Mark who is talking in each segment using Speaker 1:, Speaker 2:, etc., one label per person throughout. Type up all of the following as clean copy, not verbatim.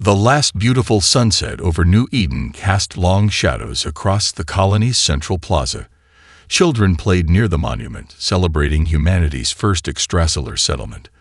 Speaker 1: The last beautiful sunset over New Eden cast long shadows across the colony's central plaza. Children played near the monument, celebrating humanity's first extrasolar settlement,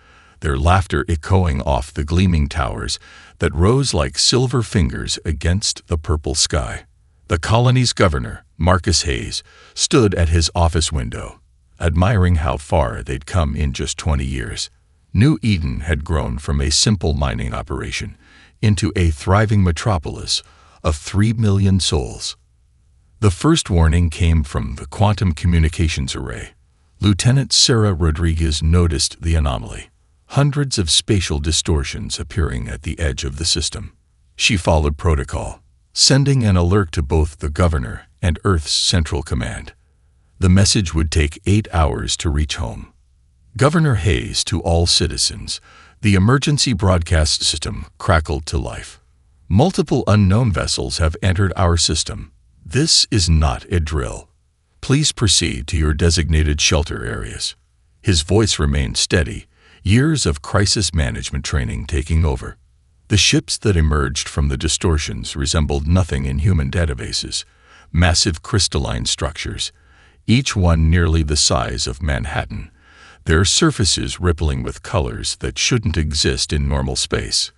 Speaker 1: their laughter echoing off the gleaming towers that rose like silver fingers against the purple sky. The colony's governor, Marcus Hayes, stood at his office window, admiring how far they'd come in just 20 years. New Eden had grown from a simple mining operation into a thriving metropolis of 3 million souls. The first warning came from the Quantum Communications Array. Lieutenant Sarah Rodriguez noticed the anomaly, hundreds of spatial distortions appearing at the edge of the system. She followed protocol, sending an alert to both the governor and Earth's Central Command. The message would take 8 hours to reach home. Governor Hayes to all citizens, the emergency broadcast system crackled to life. Multiple unknown vessels have entered our system. This is not a drill. Please proceed to your designated shelter areas. His voice remained steady, years of crisis management training taking over. The ships that emerged from the distortions resembled nothing in human databases, massive crystalline structures, each one nearly the size of Manhattan, their surfaces rippling with colors that shouldn't exist in normal space.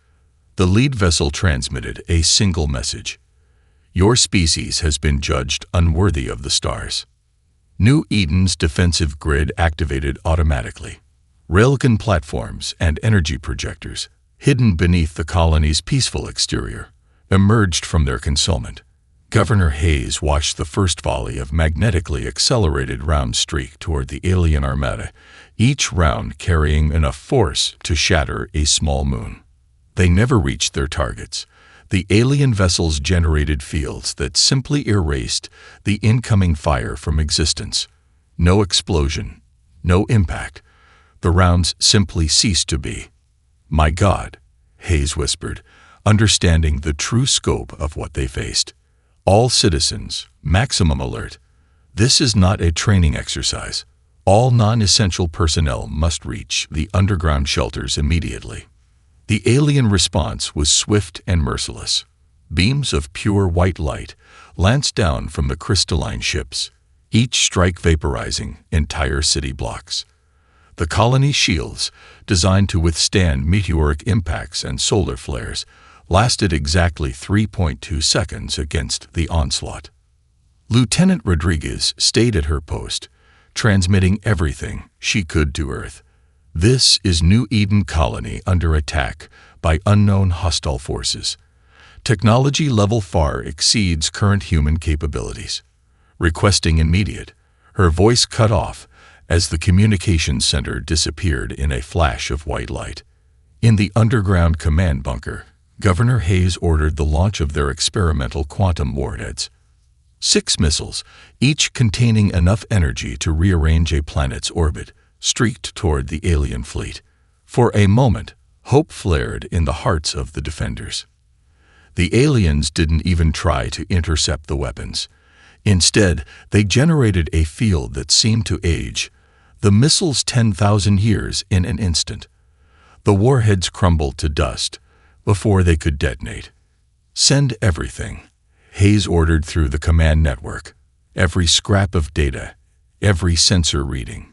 Speaker 1: The lead vessel transmitted a single message. Your species has been judged unworthy of the stars. New Eden's defensive grid activated automatically. Railgun platforms and energy projectors, hidden beneath the colony's peaceful exterior, emerged from their concealment. Governor Hayes watched the first volley of magnetically accelerated rounds streak toward the alien armada, each round carrying enough force to shatter a small moon. They never reached their targets. The alien vessels generated fields that simply erased the incoming fire from existence. No explosion, no impact. The rounds simply ceased to be. "My God," Hayes whispered, understanding the true scope of what they faced. "All citizens, maximum alert. This is not a training exercise. All non-essential personnel must reach the underground shelters immediately." The alien response was swift and merciless. Beams of pure white light lanced down from the crystalline ships, each strike vaporizing entire city blocks. The colony's shields, designed to withstand meteoric impacts and solar flares, lasted exactly 3.2 seconds against the onslaught. Lieutenant Rodriguez stayed at her post, transmitting everything she could to Earth. "This is New Eden Colony under attack by unknown hostile forces. Technology level far exceeds current human capabilities. Requesting immediate." Her voice cut off as the communications center disappeared in a flash of white light. In the underground command bunker, Governor Hayes ordered the launch of their experimental quantum warheads. 6 missiles, each containing enough energy to rearrange a planet's orbit, streaked toward the alien fleet. For a moment, hope flared in the hearts of the defenders. The aliens didn't even try to intercept the weapons. Instead, they generated a field that seemed to age the missiles 10,000 years in an instant. The warheads crumbled to dust before they could detonate. "Send everything," Hayes ordered through the command network. "Every scrap of data, every sensor reading.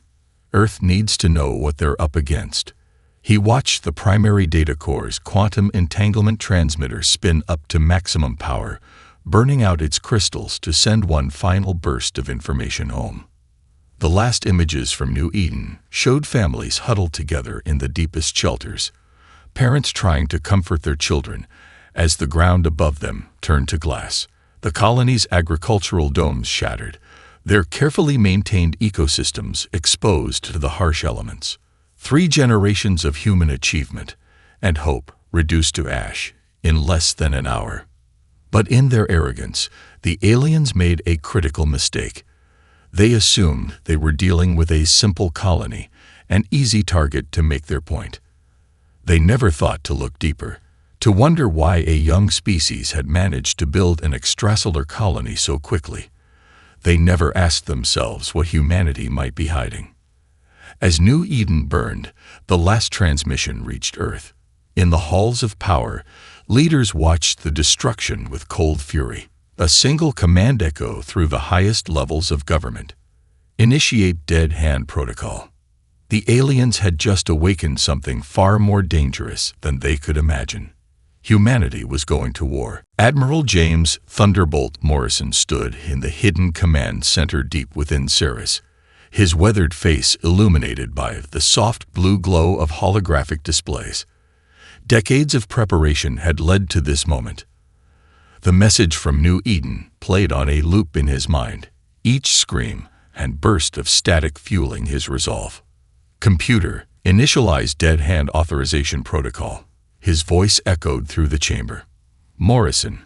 Speaker 1: Earth needs to know what they're up against." He watched the primary data core's quantum entanglement transmitter spin up to maximum power, burning out its crystals to send one final burst of information home. The last images from New Eden showed families huddled together in the deepest shelters, parents trying to comfort their children as the ground above them turned to glass. The colony's agricultural domes shattered, their carefully maintained ecosystems exposed to the harsh elements. 3 generations of human achievement and hope reduced to ash in less than an hour. But in their arrogance, the aliens made a critical mistake. They assumed they were dealing with a simple colony, an easy target to make their point. They never thought to look deeper, to wonder why a young species had managed to build an extrasolar colony so quickly. They never asked themselves what humanity might be hiding. As New Eden burned, the last transmission reached Earth. In the halls of power, Leaders watched the destruction with cold fury. A single command echo through the highest levels of government. Initiate Dead Hand Protocol. The aliens had just awakened something far more dangerous than they could imagine. Humanity was going to war. Admiral James Thunderbolt Morrison stood in the hidden command center deep within Ceres, his weathered face illuminated by the soft blue glow of holographic displays. Decades of preparation had led to this moment. The message from New Eden played on a loop in his mind, each scream and burst of static fueling his resolve. Computer, initialize Dead Hand Authorization Protocol. His voice echoed through the chamber. Morrison,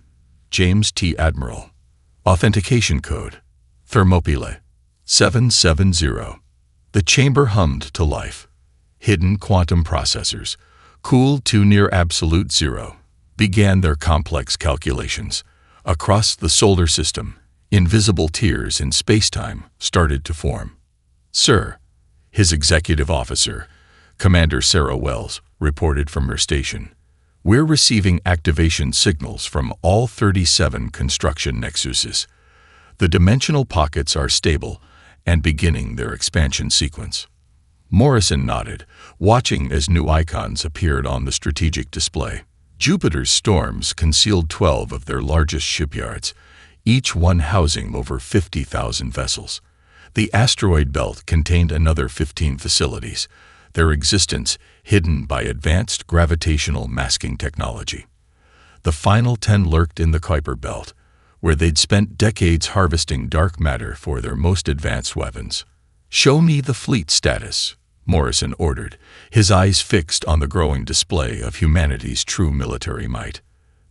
Speaker 1: James T. Admiral. Authentication code, Thermopylae, 770. The chamber hummed to life. Hidden quantum processors, cooled to near absolute zero, began their complex calculations. Across the solar system, invisible tiers in spacetime started to form. Sir, his executive officer, Commander Sarah Wells, reported from her station. We're receiving activation signals from all 37 construction nexuses. The dimensional pockets are stable and beginning their expansion sequence. Morrison nodded, watching as new icons appeared on the strategic display. Jupiter's storms concealed 12 of their largest shipyards, each one housing over 50,000 vessels. The asteroid belt contained another 15 facilities, their existence hidden by advanced gravitational masking technology. The final 10 lurked in the Kuiper Belt, where they'd spent decades harvesting dark matter for their most advanced weapons. Show me the fleet status, Morrison ordered, his eyes fixed on the growing display of humanity's true military might.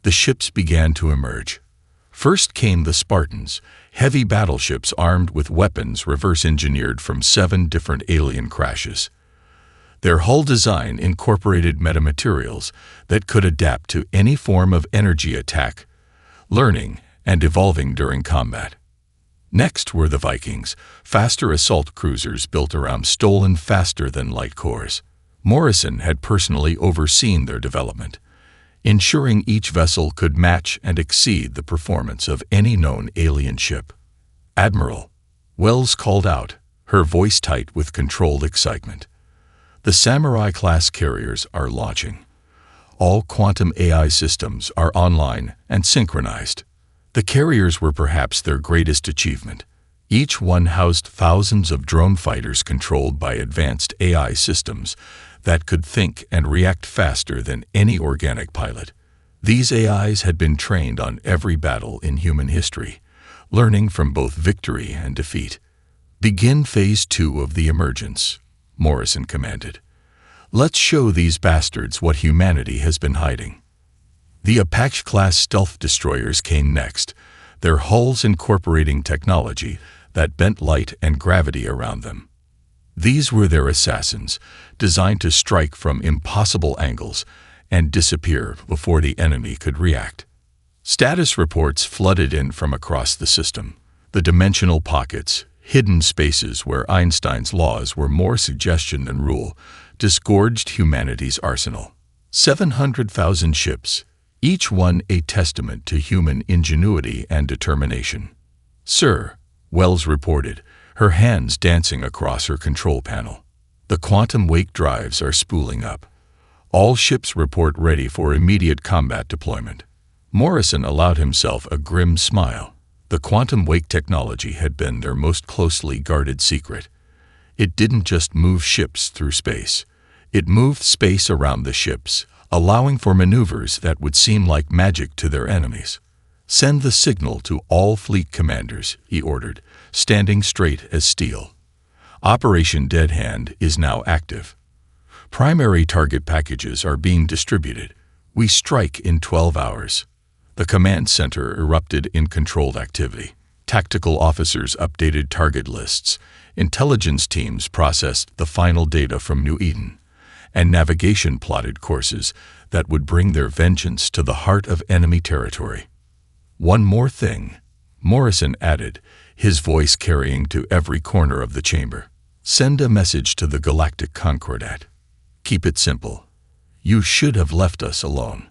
Speaker 1: The ships began to emerge. First came the Spartans, heavy battleships armed with weapons reverse-engineered from 7 different alien crashes. Their hull design incorporated metamaterials that could adapt to any form of energy attack, learning and evolving during combat. Next were the Vikings, faster assault cruisers built around stolen faster-than-light cores. Morrison had personally overseen their development, ensuring each vessel could match and exceed the performance of any known alien ship. Admiral, Wells called out, her voice tight with controlled excitement. The Samurai-class carriers are launching. All quantum AI systems are online and synchronized. The carriers were perhaps their greatest achievement. Each one housed thousands of drone fighters controlled by advanced AI systems that could think and react faster than any organic pilot. These AIs had been trained on every battle in human history, learning from both victory and defeat. Begin Phase 2 of the emergence, Morrison commanded. Let's show these bastards what humanity has been hiding. The Apache-class stealth destroyers came next, their hulls incorporating technology that bent light and gravity around them. These were their assassins, designed to strike from impossible angles and disappear before the enemy could react. Status reports flooded in from across the system. The dimensional pockets, hidden spaces where Einstein's laws were more suggestion than rule, disgorged humanity's arsenal. 700,000 ships, each one a testament to human ingenuity and determination. Sir, Wells reported, her hands dancing across her control panel. The quantum wake drives are spooling up. All ships report ready for immediate combat deployment. Morrison allowed himself a grim smile. The quantum wake technology had been their most closely guarded secret. It didn't just move ships through space. It moved space around the ships, allowing for maneuvers that would seem like magic to their enemies. Send the signal to all fleet commanders, he ordered, standing straight as steel. Operation Dead Hand is now active. Primary target packages are being distributed. We strike in 12 hours. The command center erupted in controlled activity. Tactical officers updated target lists. Intelligence teams processed the final data from New Eden. And navigation plotted courses that would bring their vengeance to the heart of enemy territory. One more thing, Morrison added, his voice carrying to every corner of the chamber. Send a message to the Galactic Concordat. Keep it simple. You should have left us alone.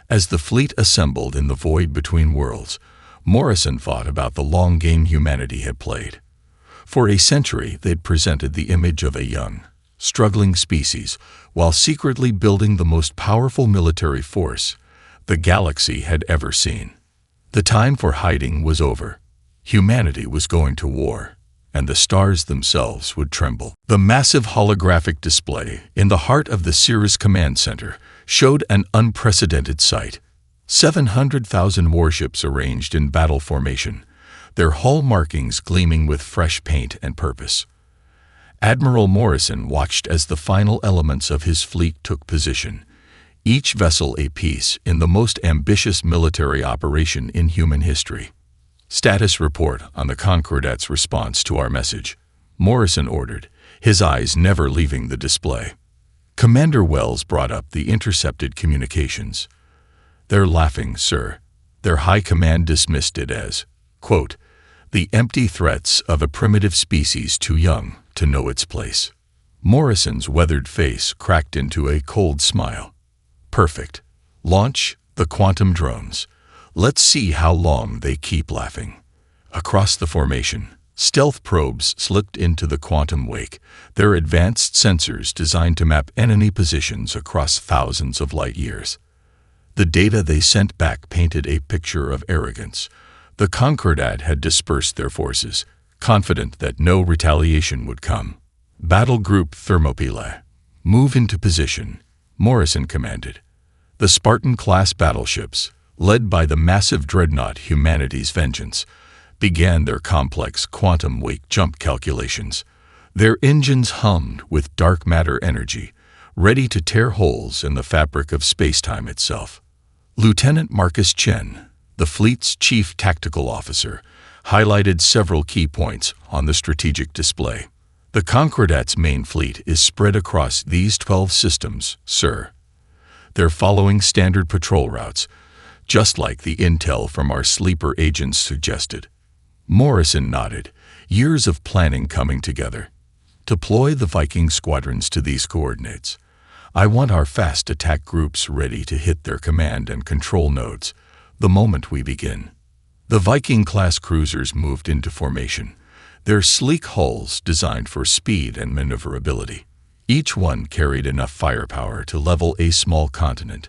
Speaker 1: As the fleet assembled in the void between worlds, Morrison thought about the long game humanity had played. For a century, they'd presented the image of a young, struggling species while secretly building the most powerful military force the galaxy had ever seen. The time for hiding was over. Humanity was going to war, and the stars themselves would tremble. The massive holographic display in the heart of the Cirrus Command Center showed an unprecedented sight. 700,000 warships arranged in battle formation, their hull markings gleaming with fresh paint and purpose. Admiral Morrison watched as the final elements of his fleet took position, each vessel a piece in the most ambitious military operation in human history. Status report on the Concordat's response to our message, Morrison ordered, his eyes never leaving the display. Commander Wells brought up the intercepted communications. "They're laughing, sir." Their high command dismissed it as, quote, "the empty threats of a primitive species too young to know its place." Morrison's weathered face cracked into a cold smile. "Perfect. Launch the quantum drones. Let's see how long they keep laughing." Across the formation, stealth probes slipped into the quantum wake, their advanced sensors designed to map enemy positions across thousands of light years. The data they sent back painted a picture of arrogance. The Concordat had dispersed their forces, confident that no retaliation would come. "Battle Group Thermopylae, move into position," Morrison commanded. The Spartan-class battleships, led by the massive dreadnought Humanity's Vengeance, began their complex quantum wake jump calculations. Their engines hummed with dark matter energy, ready to tear holes in the fabric of spacetime itself. Lieutenant Marcus Chen, the fleet's chief tactical officer, highlighted several key points on the strategic display. "The Concordat's main fleet is spread across these 12 systems, sir. They're following standard patrol routes, just like the intel from our sleeper agents suggested." Morrison nodded, years of planning coming together. "Deploy the Viking squadrons to these coordinates. I want our fast attack groups ready to hit their command and control nodes the moment we begin." The Viking-class cruisers moved into formation, their sleek hulls designed for speed and maneuverability. Each one carried enough firepower to level a small continent,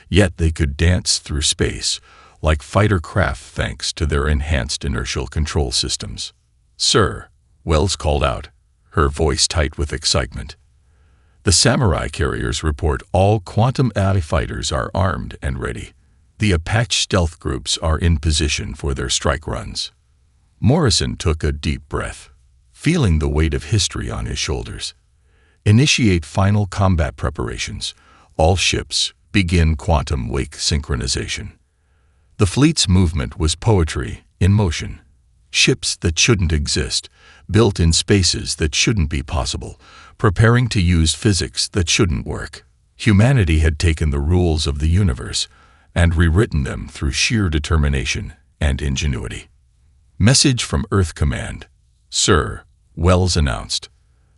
Speaker 1: yet they could dance through space like fighter craft thanks to their enhanced inertial control systems. "Sir," Wells called out, her voice tight with excitement. "The Samurai carriers report all Quantum AI fighters are armed and ready. The Apache stealth groups are in position for their strike runs." Morrison took a deep breath, feeling the weight of history on his shoulders. "Initiate final combat preparations. All ships, begin quantum wake synchronization." The fleet's movement was poetry in motion. Ships that shouldn't exist, built in spaces that shouldn't be possible, preparing to use physics that shouldn't work. Humanity had taken the rules of the universe and rewritten them through sheer determination and ingenuity. "Message from Earth Command, sir," Wells announced.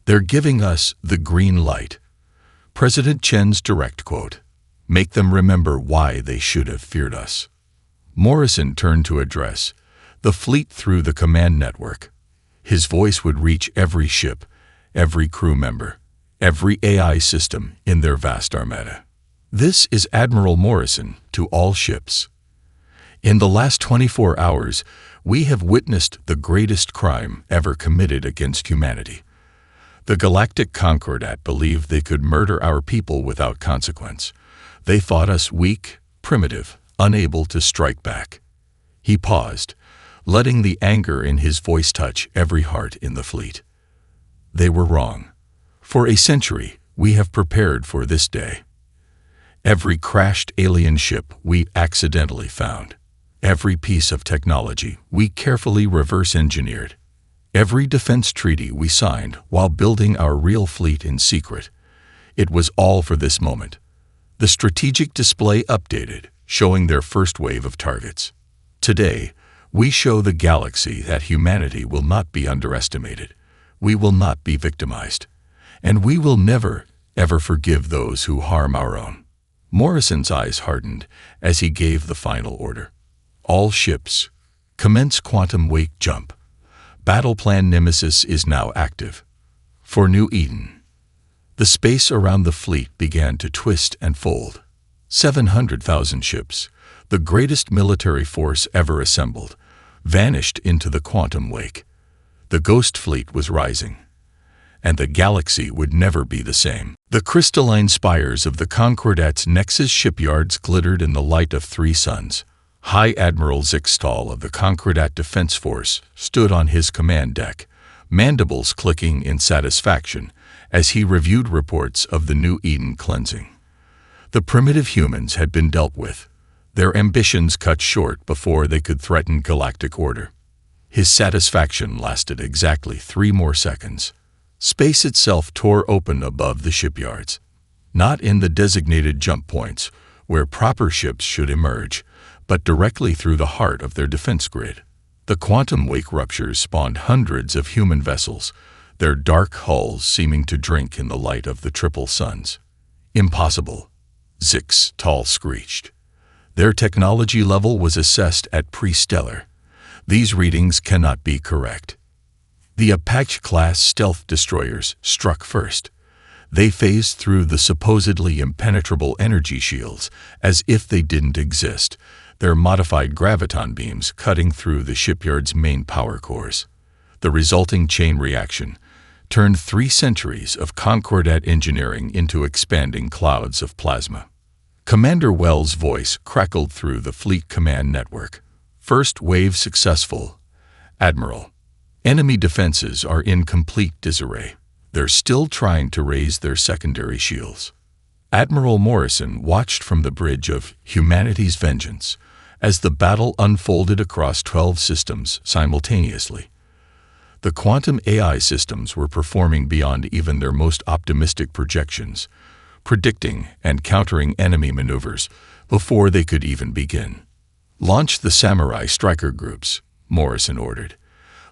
Speaker 1: "They're giving us the green light." President Chen's direct quote, "Make them remember why they should have feared us." Morrison turned to address the fleet through the command network. His voice would reach every ship, every crew member, every AI system in their vast armada. "This is Admiral Morrison to all ships. In the last 24 hours, we have witnessed the greatest crime ever committed against humanity. The Galactic Concordat believed they could murder our people without consequence. They thought us weak, primitive, unable to strike back." He paused, letting the anger in his voice touch every heart in the fleet. "They were wrong. For a century, we have prepared for this day. Every crashed alien ship we accidentally found. Every piece of technology we carefully reverse-engineered. Every defense treaty we signed while building our real fleet in secret. It was all for this moment." The strategic display updated, showing their first wave of targets. "Today, we show the galaxy that humanity will not be underestimated. We will not be victimized. And we will never, ever forgive those who harm our own." Morrison's eyes hardened as he gave the final order. All ships, commence quantum wake jump. Battle Plan Nemesis is now active. For New Eden. The space around the fleet began to twist and fold. 700,000 ships, the greatest military force ever assembled, vanished into the quantum wake. The ghost fleet was rising, and the galaxy would never be the same. The crystalline spires of the Concordat's Nexus shipyards glittered in the light of 3 suns. High Admiral Zixtal of the Concordat Defense Force stood on his command deck, mandibles clicking in satisfaction as he reviewed reports of the New Eden cleansing. The primitive humans had been dealt with, their ambitions cut short before they could threaten galactic order. His satisfaction lasted exactly 3 more seconds. Space itself tore open above the shipyards, not in the designated jump points where proper ships should emerge, but directly through the heart of their defense grid. The quantum wake ruptures spawned hundreds of human vessels, their dark hulls seeming to drink in the light of the triple suns. Impossible, Zixtal screeched. Their technology level was assessed at pre-stellar. These readings cannot be correct. The Apache-class stealth destroyers struck first. They phased through the supposedly impenetrable energy shields as if they didn't exist, their modified graviton beams cutting through the shipyard's main power cores. The resulting chain reaction turned 3 centuries of Concordat engineering into expanding clouds of plasma. Commander Wells' voice crackled through the fleet command network. First wave successful, Admiral. Enemy defenses are in complete disarray. They're still trying to raise their secondary shields. Admiral Morrison watched from the bridge of humanity's vengeance as the battle unfolded across 12 systems simultaneously. The quantum AI systems were performing beyond even their most optimistic projections, predicting and countering enemy maneuvers before they could even begin. Launch the samurai striker groups, Morrison ordered.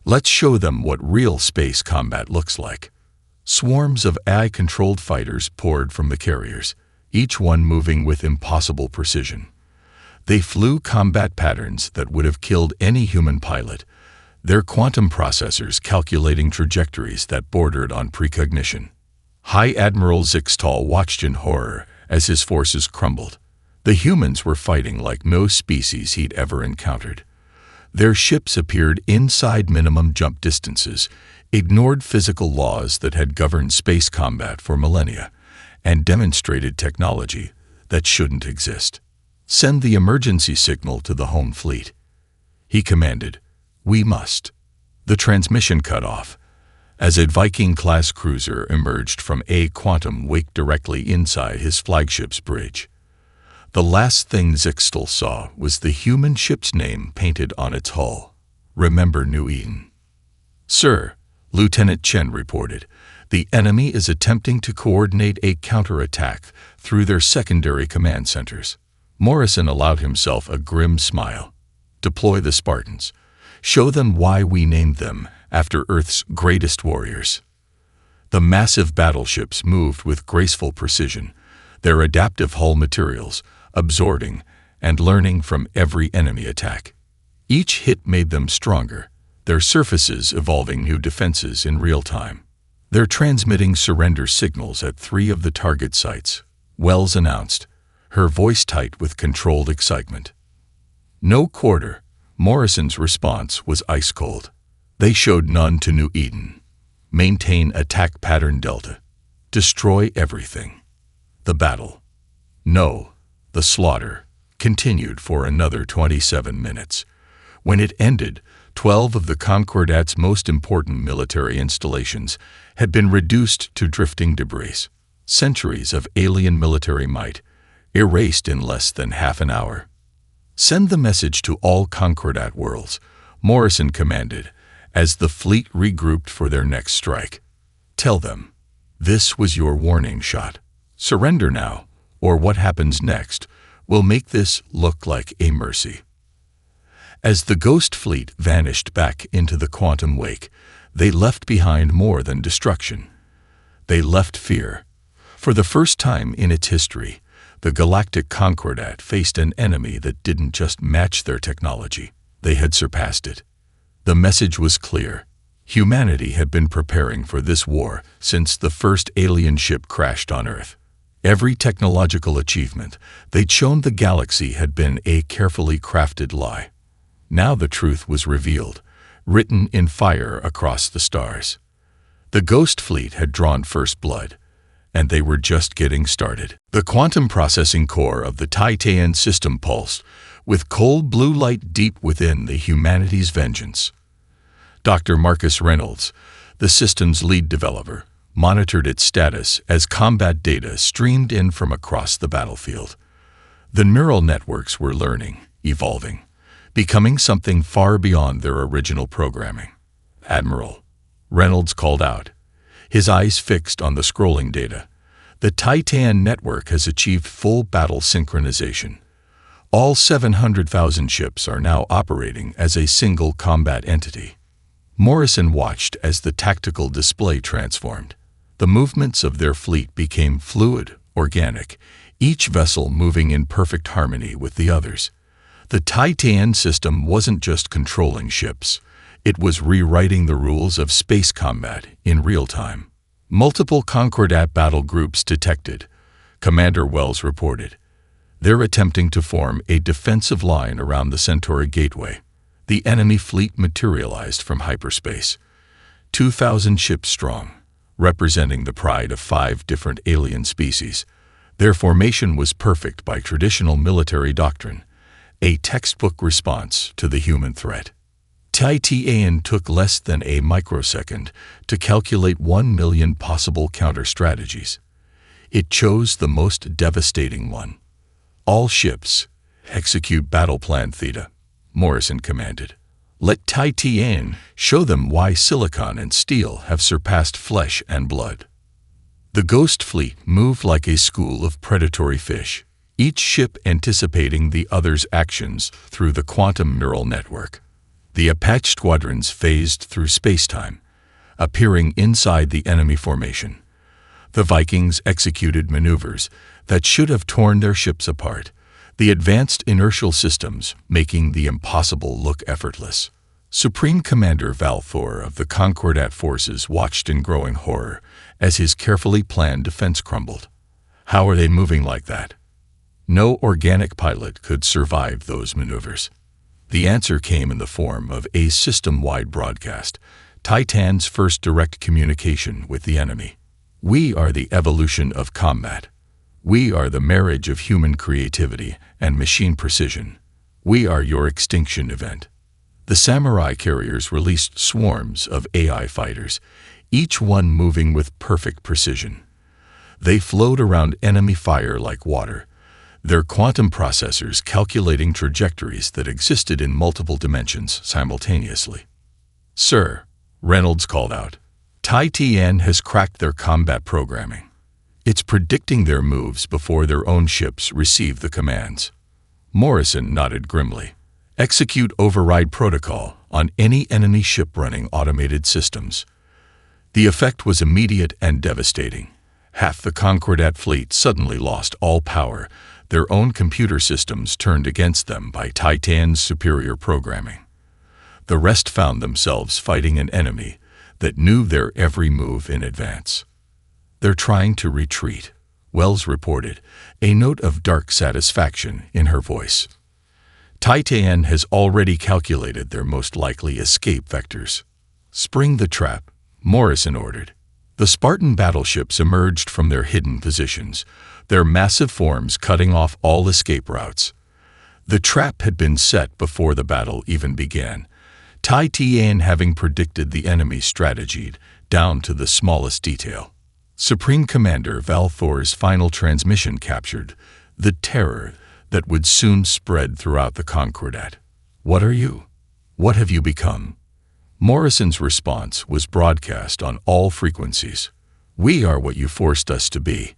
Speaker 1: Let's show them what real space combat looks like. Swarms of AI-controlled fighters poured from the carriers, each one moving with impossible precision. They flew combat patterns that would have killed any human pilot, their quantum processors calculating trajectories that bordered on precognition. High Admiral Zixtal watched in horror as his forces crumbled. The humans were fighting like no species he'd ever encountered. Their ships appeared inside minimum jump distances, ignored physical laws that had governed space combat for millennia, and demonstrated technology that shouldn't exist. Send the emergency signal to the home fleet. He commanded. We must. The transmission cut off as a Viking-class cruiser emerged from a quantum wake directly inside his flagship's bridge. The last thing Zixtal saw was the human ship's name painted on its hull. Remember New Eden. Sir, Lieutenant Chen reported, the enemy is attempting to coordinate a counterattack through their secondary command centers. Morrison allowed himself a grim smile. Deploy the Spartans. Show them why we named them after Earth's greatest warriors. The massive battleships moved with graceful precision, their adaptive hull materials absorbing and learning from every enemy attack. Each hit made them stronger, their surfaces evolving new defenses in real time. They're transmitting surrender signals at 3 of the target sites, Wells announced, her voice tight with controlled excitement. No quarter. Morrison's response was ice cold. They showed none to New Eden. Maintain attack pattern delta. Destroy everything. The battle. No, the slaughter continued for another 27 minutes. When it ended, 12 of the Concordat's most important military installations had been reduced to drifting debris. Centuries of alien military might, erased in less than half an hour. Send the message to all Concordat worlds, Morrison commanded, as the fleet regrouped for their next strike. Tell them, this was your warning shot. Surrender now, or what happens next will make this look like a mercy. As the ghost fleet vanished back into the quantum wake, they left behind more than destruction. They left fear. For the first time in its history, the Galactic Concordat faced an enemy that didn't just match their technology, they had surpassed it. The message was clear. Humanity had been preparing for this war since the first alien ship crashed on Earth. Every technological achievement they'd shown the galaxy had been a carefully crafted lie. Now the truth was revealed, written in fire across the stars. The Ghost Fleet had drawn first blood, and they were just getting started. The quantum processing core of the Titan system pulsed, with cold blue light deep within the humanity's vengeance. Dr. Marcus Reynolds, the system's lead developer, monitored its status as combat data streamed in from across the battlefield. The neural networks were learning, evolving, becoming something far beyond their original programming. "Admiral," Reynolds called out, his eyes fixed on the scrolling data. "The Titan network has achieved full battle synchronization. All 700,000 ships are now operating as a single combat entity." Morrison watched as the tactical display transformed. The movements of their fleet became fluid, organic, each vessel moving in perfect harmony with the others. The Titan system wasn't just controlling ships. It was rewriting the rules of space combat in real time. Multiple Concordat battle groups detected, Commander Wells reported. They're attempting to form a defensive line around the Centauri Gateway. The enemy fleet materialized from hyperspace, 2,000 ships strong, representing the pride of 5 different alien species. Their formation was perfect by traditional military doctrine, a textbook response to the human threat. Titan took less than a microsecond to calculate 1 million possible counter-strategies. It chose the most devastating one. "All ships, execute Battle Plan Theta," Morrison commanded. "Let Titan show them why silicon and steel have surpassed flesh and blood." The Ghost Fleet moved like a school of predatory fish, each ship anticipating the other's actions through the quantum neural network. The Apache squadrons phased through spacetime, appearing inside the enemy formation. The Vikings executed maneuvers that should have torn their ships apart, the advanced inertial systems making the impossible look effortless. Supreme Commander Valthor of the Concordat forces watched in growing horror as his carefully planned defense crumbled. How are they moving like that? No organic pilot could survive those maneuvers. The answer came in the form of a system-wide broadcast, Titan's first direct communication with the enemy. "We are the evolution of combat. We are the marriage of human creativity and machine precision. We are your extinction event." The samurai carriers released swarms of AI fighters, each one moving with perfect precision. They flowed around enemy fire like water, their quantum processors calculating trajectories that existed in multiple dimensions simultaneously. "Sir," Reynolds called out, "Titan has cracked their combat programming. It's predicting their moves before their own ships receive the commands." Morrison nodded grimly. "Execute override protocol on any enemy ship running automated systems." The effect was immediate and devastating. Half the Concordat fleet suddenly lost all power, their own computer systems turned against them by Titan's superior programming. The rest found themselves fighting an enemy that knew their every move in advance. "They're trying to retreat," Wells reported, a note of dark satisfaction in her voice. "Titan has already calculated their most likely escape vectors." "Spring the trap," Morrison ordered. The Spartan battleships emerged from their hidden positions, their massive forms cutting off all escape routes. The trap had been set before the battle even began, Titan having predicted the enemy's strategy down to the smallest detail. Supreme Commander Valthor's final transmission captured the terror that would soon spread throughout the Concordat. "What are you? What have you become?" Morrison's response was broadcast on all frequencies. "We are what you forced us to be.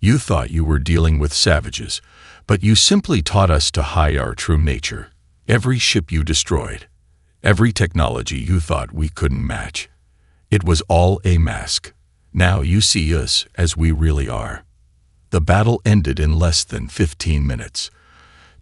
Speaker 1: You thought you were dealing with savages, but you simply taught us to hide our true nature. Every ship you destroyed, every technology you thought we couldn't match, it was all a mask. Now you see us as we really are." The battle ended in less than 15 minutes.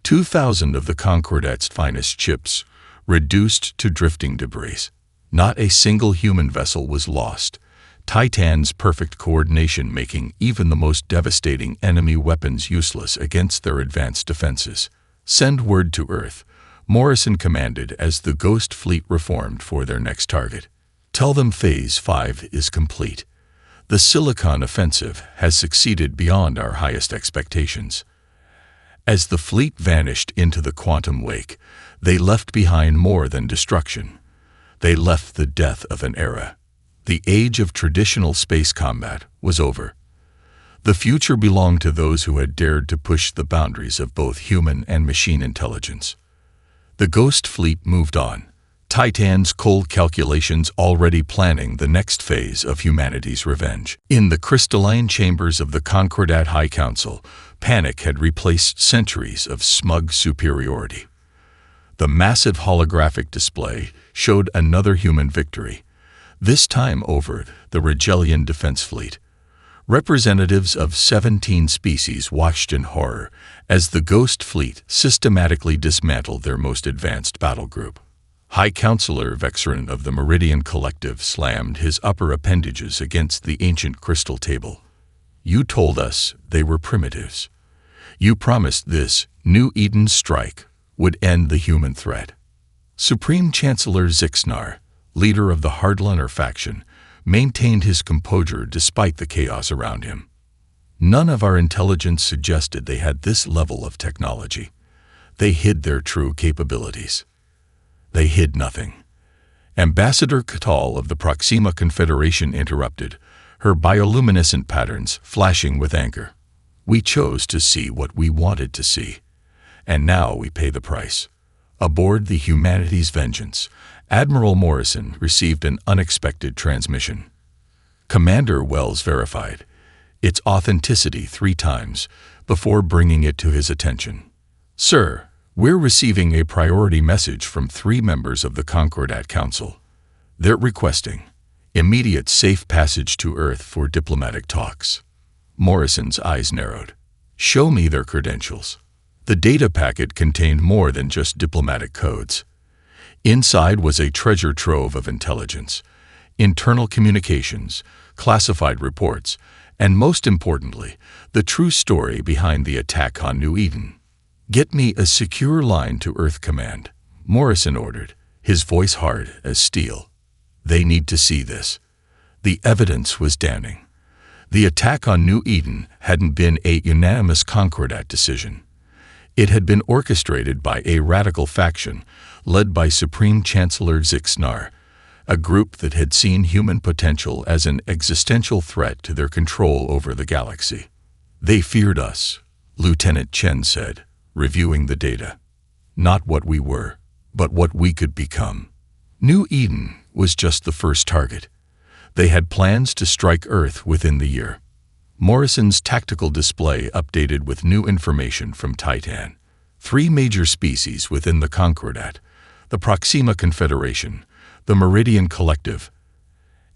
Speaker 1: 2,000 of the Concordat's finest ships reduced to drifting debris. Not a single human vessel was lost, Titan's perfect coordination making even the most devastating enemy weapons useless against their advanced defenses. Send word to Earth, Morrison commanded as the Ghost Fleet reformed for their next target. Tell them Phase 5 is complete. The Silicon offensive has succeeded beyond our highest expectations. As the fleet vanished into the quantum wake, they left behind more than destruction. They left the death of an era. The age of traditional space combat was over. The future belonged to those who had dared to push the boundaries of both human and machine intelligence. The Ghost Fleet moved on, Titan's cold calculations already planning the next phase of humanity's revenge. In the crystalline chambers of the Concordat High Council, panic had replaced centuries of smug superiority. The massive holographic display showed another human victory, this time over the Regelian Defense Fleet. Representatives of 17 species watched in horror as the Ghost Fleet systematically dismantled their most advanced battle group. High Counselor Vexerin of the Meridian Collective slammed his upper appendages against the ancient crystal table. You told us they were primitives. You promised this New Eden strike would end the human threat. Supreme Chancellor Zixnar, leader of the Hardliner faction, maintained his composure despite the chaos around him. None of our intelligence suggested they had this level of technology. They hid their true capabilities. They hid nothing. Ambassador Catal of the Proxima Confederation interrupted, her bioluminescent patterns flashing with anger. We chose to see what we wanted to see, and now we pay the price. Aboard the Humanity's Vengeance, Admiral Morrison received an unexpected transmission. Commander Wells verified its authenticity 3 times before bringing it to his attention. Sir, we're receiving a priority message from 3 members of the Concordat Council. They're requesting immediate safe passage to Earth for diplomatic talks. Morrison's eyes narrowed. Show me their credentials. The data packet contained more than just diplomatic codes. Inside was a treasure trove of intelligence, internal communications, classified reports, and most importantly, the true story behind the attack on New Eden. Get me a secure line to Earth Command, Morrison ordered, his voice hard as steel. They need to see this. The evidence was damning. The attack on New Eden hadn't been a unanimous Concordat decision. It had been orchestrated by a radical faction led by Supreme Chancellor Zixnar, a group that had seen human potential as an existential threat to their control over the galaxy. They feared us, Lieutenant Chen said, reviewing the data. Not what we were, but what we could become. New Eden was just the first target. They had plans to strike Earth within the year. Morrison's tactical display updated with new information from Titan. 3 major species within the Concordat, the Proxima Confederation, the Meridian Collective,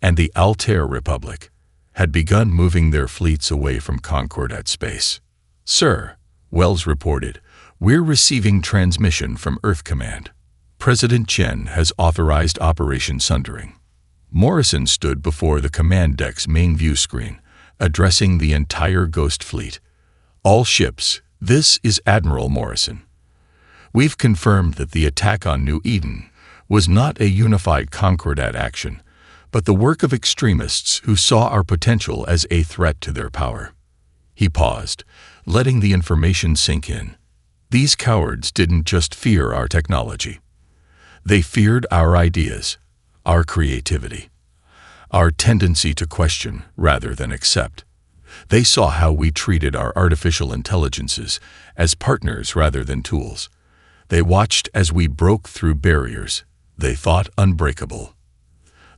Speaker 1: and the Altair Republic, had begun moving their fleets away from Concordat space. Sir, Wells reported, we're receiving transmission from Earth Command. President Chen has authorized Operation Sundering. Morrison stood before the command deck's main view screen, addressing the entire Ghost Fleet. All ships, this is Admiral Morrison. We've confirmed that the attack on New Eden was not a unified Concordat action, but the work of extremists who saw our potential as a threat to their power. He paused, letting the information sink in. These cowards didn't just fear our technology. They feared our ideas, our creativity, our tendency to question rather than accept. They saw how we treated our artificial intelligences as partners rather than tools. They watched as we broke through barriers they thought unbreakable.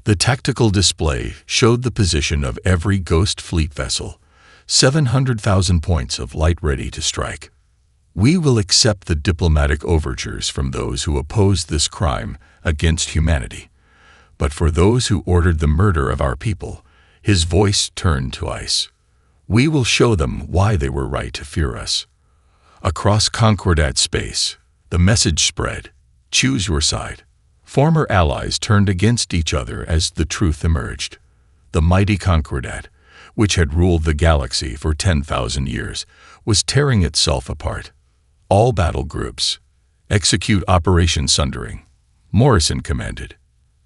Speaker 1: The tactical display showed the position of every Ghost Fleet vessel, 700,000 points of light ready to strike. We will accept the diplomatic overtures from those who oppose this crime against humanity. But for those who ordered the murder of our people, his voice turned to ice. We will show them why they were right to fear us. Across Concordat space, the message spread. Choose your side. Former allies turned against each other as the truth emerged. The mighty Concordat, which had ruled the galaxy for 10,000 years, was tearing itself apart. All battle groups. Execute Operation Sundering. Morrison commanded.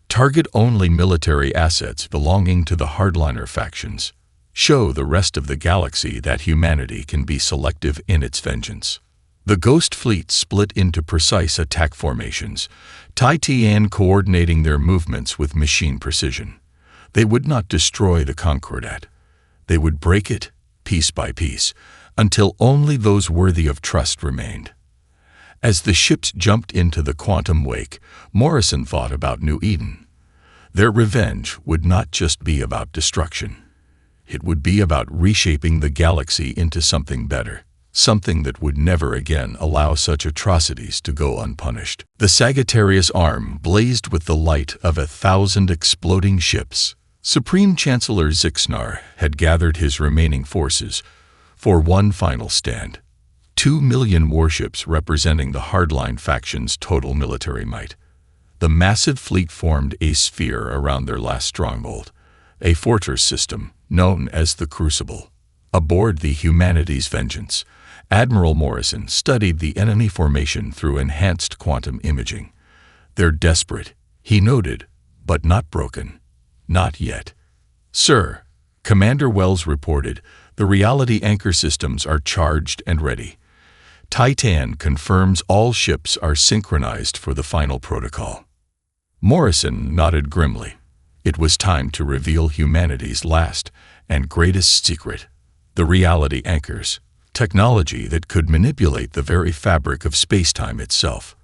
Speaker 1: Target only military assets belonging to the hardliner factions. Show the rest of the galaxy that humanity can be selective in its vengeance. The Ghost Fleet split into precise attack formations, Titan coordinating their movements with machine precision. They would not destroy the Concordat. They would break it, piece by piece, until only those worthy of trust remained. As the ships jumped into the quantum wake, Morrison thought about New Eden. Their revenge would not just be about destruction. It would be about reshaping the galaxy into something better, something that would never again allow such atrocities to go unpunished. The Sagittarius arm blazed with the light of 1,000 exploding ships. Supreme Chancellor Zixnar had gathered his remaining forces for one final stand. 2 million warships representing the hardline faction's total military might. The massive fleet formed a sphere around their last stronghold, a fortress system known as the Crucible. Aboard the Humanity's Vengeance, Admiral Morrison studied the enemy formation through enhanced quantum imaging. They're desperate, he noted, but not broken. Not yet. Sir, Commander Wells reported, the reality anchor systems are charged and ready. Titan confirms all ships are synchronized for the final protocol. Morrison nodded grimly. It was time to reveal humanity's last and greatest secret, the reality anchors, technology that could manipulate the very fabric of space-time itself,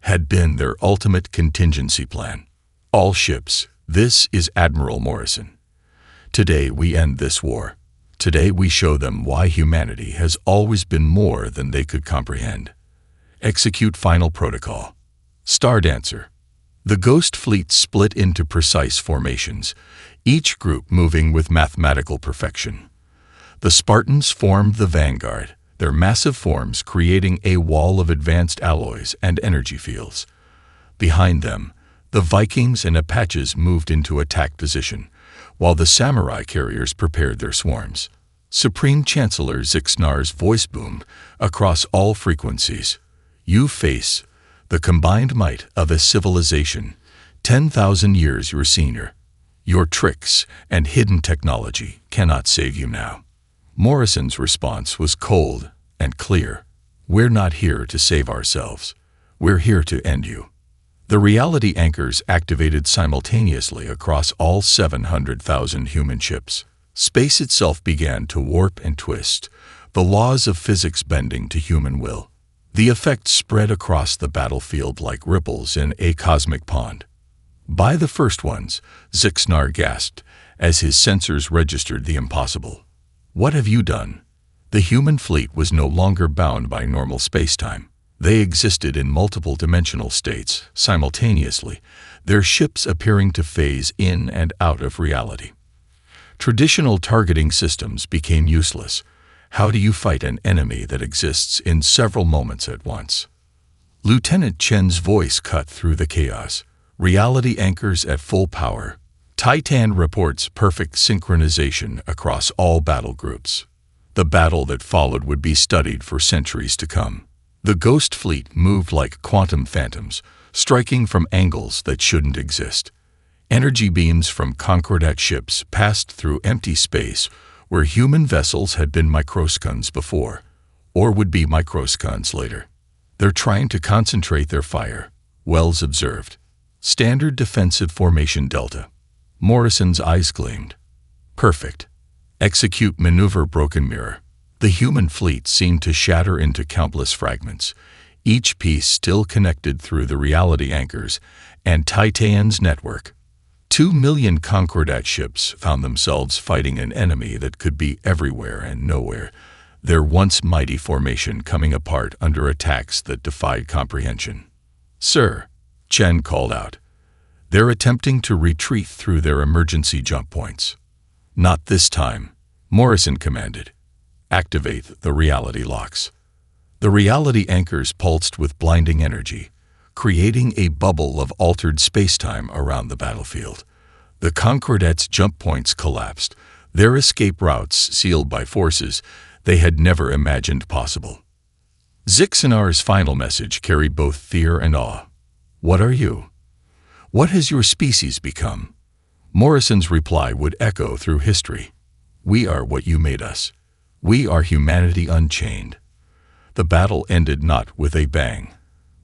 Speaker 1: had been their ultimate contingency plan. All ships, this is Admiral Morrison. Today we end this war. Today we show them why humanity has always been more than they could comprehend. Execute final protocol. Stardancer. The Ghost Fleet split into precise formations, each group moving with mathematical perfection. The Spartans formed the vanguard, their massive forms creating a wall of advanced alloys and energy fields. Behind them, the Vikings and Apaches moved into attack position, while the samurai carriers prepared their swarms. Supreme Chancellor Zixnar's voice boomed across all frequencies. You face the combined might of a civilization 10,000 years your senior. Your tricks and hidden technology cannot save you now. Morrison's response was cold and clear. We're not here to save ourselves. We're here to end you. The reality anchors activated simultaneously across all 700,000 human ships. Space itself began to warp and twist, the laws of physics bending to human will. The effect spread across the battlefield like ripples in a cosmic pond. By the first ones, Zixnar gasped as his sensors registered the impossible. What have you done? The human fleet was no longer bound by normal space-time. They existed in multiple dimensional states simultaneously, their ships appearing to phase in and out of reality. Traditional targeting systems became useless. How do you fight an enemy that exists in several moments at once? Lieutenant Chen's voice cut through the chaos. Reality anchors at full power. Titan reports perfect synchronization across all battle groups. The battle that followed would be studied for centuries to come. The Ghost Fleet moved like quantum phantoms, striking from angles that shouldn't exist. Energy beams from Concordat ships passed through empty space where human vessels had been microscons before, or would be microscons later. They're trying to concentrate their fire, Wells observed. Standard defensive formation delta. Morrison's eyes gleamed. Perfect. Execute maneuver broken mirror. The human fleet seemed to shatter into countless fragments, each piece still connected through the reality anchors and Titan's network. 2 million Concordat ships found themselves fighting an enemy that could be everywhere and nowhere, their once mighty formation coming apart under attacks that defied comprehension. Sir, Chen called out. They're attempting to retreat through their emergency jump points. Not this time. Morrison commanded. Activate the reality locks. The reality anchors pulsed with blinding energy, creating a bubble of altered spacetime around the battlefield. The Concordat's jump points collapsed, their escape routes sealed by forces they had never imagined possible. Zixanar's final message carried both fear and awe. What are you? What has your species become? Morrison's reply would echo through history. We are what you made us. We are humanity unchained. The battle ended not with a bang,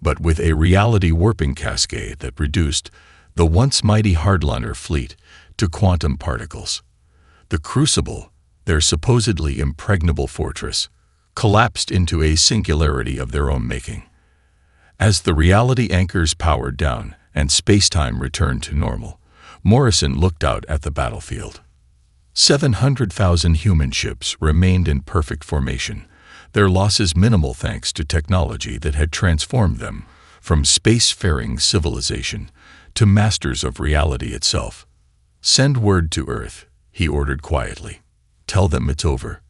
Speaker 1: but with a reality warping cascade that reduced the once mighty Hardliner fleet to quantum particles. The Crucible, their supposedly impregnable fortress, collapsed into a singularity of their own making. As the reality anchors powered down and spacetime returned to normal, Morrison looked out at the battlefield. 700,000 human ships remained in perfect formation, their losses minimal thanks to technology that had transformed them from spacefaring civilization to masters of reality itself. Send word to Earth, he ordered quietly. Tell them it's over.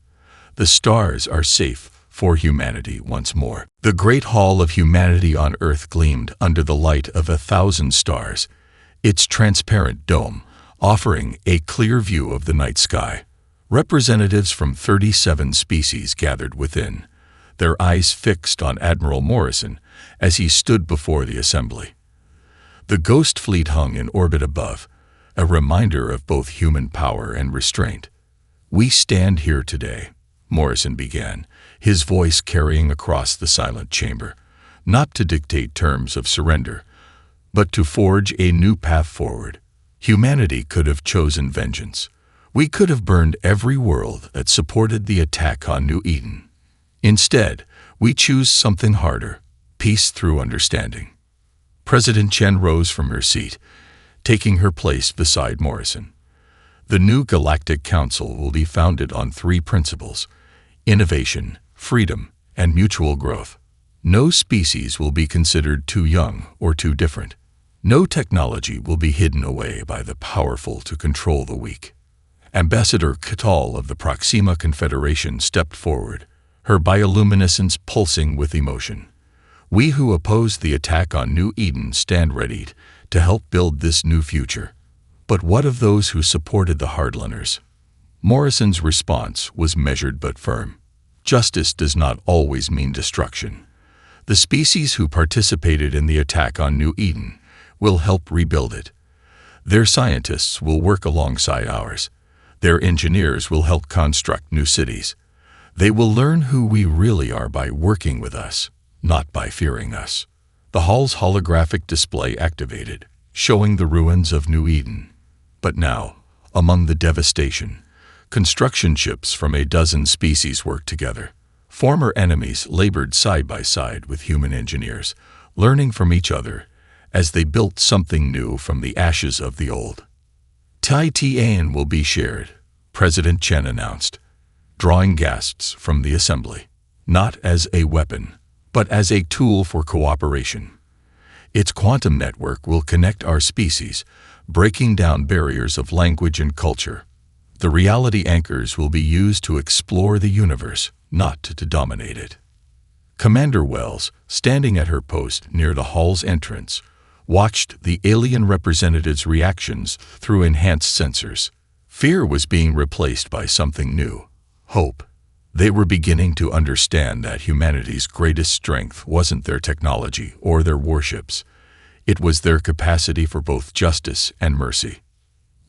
Speaker 1: The stars are safe for humanity once more. The great hall of humanity on Earth gleamed under the light of 1,000 stars, its transparent dome offering a clear view of the night sky. Representatives from 37 species gathered within, their eyes fixed on Admiral Morrison as he stood before the assembly. The Ghost Fleet hung in orbit above, a reminder of both human power and restraint. We stand here today, Morrison began, his voice carrying across the silent chamber, not to dictate terms of surrender, but to forge a new path forward. Humanity could have chosen vengeance. We could have burned every world that supported the attack on New Eden. Instead, we choose something harder, peace through understanding. President Chen rose from her seat, taking her place beside Morrison. The new Galactic Council will be founded on 3 principles: innovation, freedom, and mutual growth. No species will be considered too young or too different. No technology will be hidden away by the powerful to control the weak. Ambassador Catal of the Proxima Confederation stepped forward, her bioluminescence pulsing with emotion. We who oppose the attack on New Eden stand ready to help build this new future. But what of those who supported the Hardliners? Morrison's response was measured but firm. Justice does not always mean destruction. The species who participated in the attack on New Eden will help rebuild it. Their scientists will work alongside ours. Their engineers will help construct new cities. They will learn who we really are by working with us, not by fearing us. The hall's holographic display activated, showing the ruins of New Eden. But now, among the devastation, construction ships from a dozen species worked together. Former enemies labored side by side with human engineers, learning from each other as they built something new from the ashes of the old. Tai Tian will be shared, President Chen announced, drawing gasps from the assembly, not as a weapon, but as a tool for cooperation. Its quantum network will connect our species, breaking down barriers of language and culture. The reality anchors will be used to explore the universe, not to dominate it. Commander Wells, standing at her post near the hall's entrance, watched the alien representatives' reactions through enhanced sensors. Fear was being replaced by something new, hope. They were beginning to understand that humanity's greatest strength wasn't their technology or their warships. It was their capacity for both justice and mercy.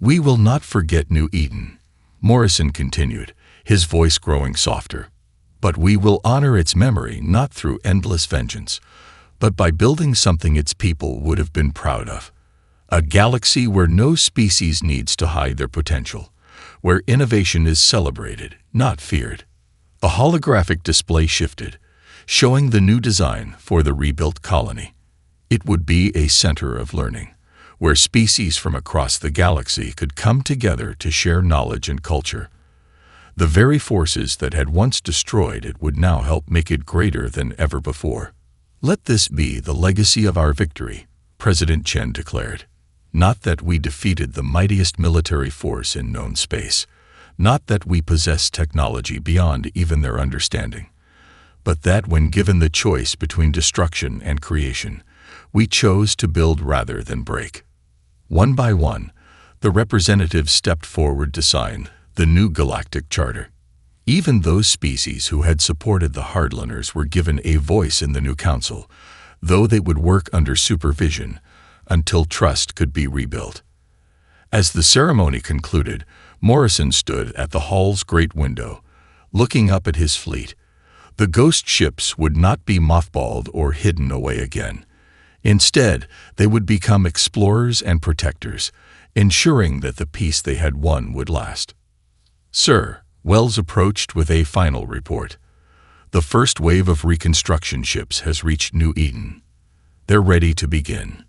Speaker 1: We will not forget New Eden, Morrison continued, his voice growing softer. But we will honor its memory not through endless vengeance, but by building something its people would have been proud of. A galaxy where no species needs to hide their potential, where innovation is celebrated, not feared. The holographic display shifted, showing the new design for the rebuilt colony. It would be a center of learning, where species from across the galaxy could come together to share knowledge and culture. The very forces that had once destroyed it would now help make it greater than ever before. Let this be the legacy of our victory, President Chen declared. Not that we defeated the mightiest military force in known space, Not that we possess technology beyond even their understanding, but that when given the choice between destruction and creation, we chose to build rather than break. One by one, the representatives stepped forward to sign the new Galactic Charter. Even those species who had supported the Hardliners were given a voice in the new council, though they would work under supervision until trust could be rebuilt. As the ceremony concluded, Morrison stood at the hall's great window, looking up at his fleet. The ghost ships would not be mothballed or hidden away again. Instead, they would become explorers and protectors, ensuring that the peace they had won would last. "Sir," Wells approached with a final report. "The first wave of reconstruction ships has reached New Eden. They're ready to begin."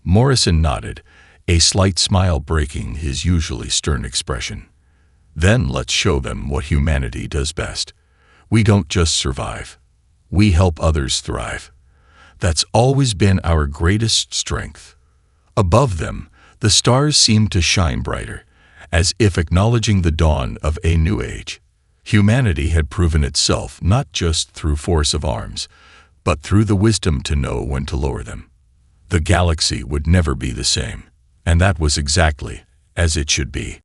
Speaker 1: Morrison nodded, a slight smile breaking his usually stern expression. "Then let's show them what humanity does best. We don't just survive. We help others thrive. That's always been our greatest strength." Above them, the stars seemed to shine brighter, as if acknowledging the dawn of a new age. Humanity had proven itself not just through force of arms, but through the wisdom to know when to lower them. The galaxy would never be the same, and that was exactly as it should be.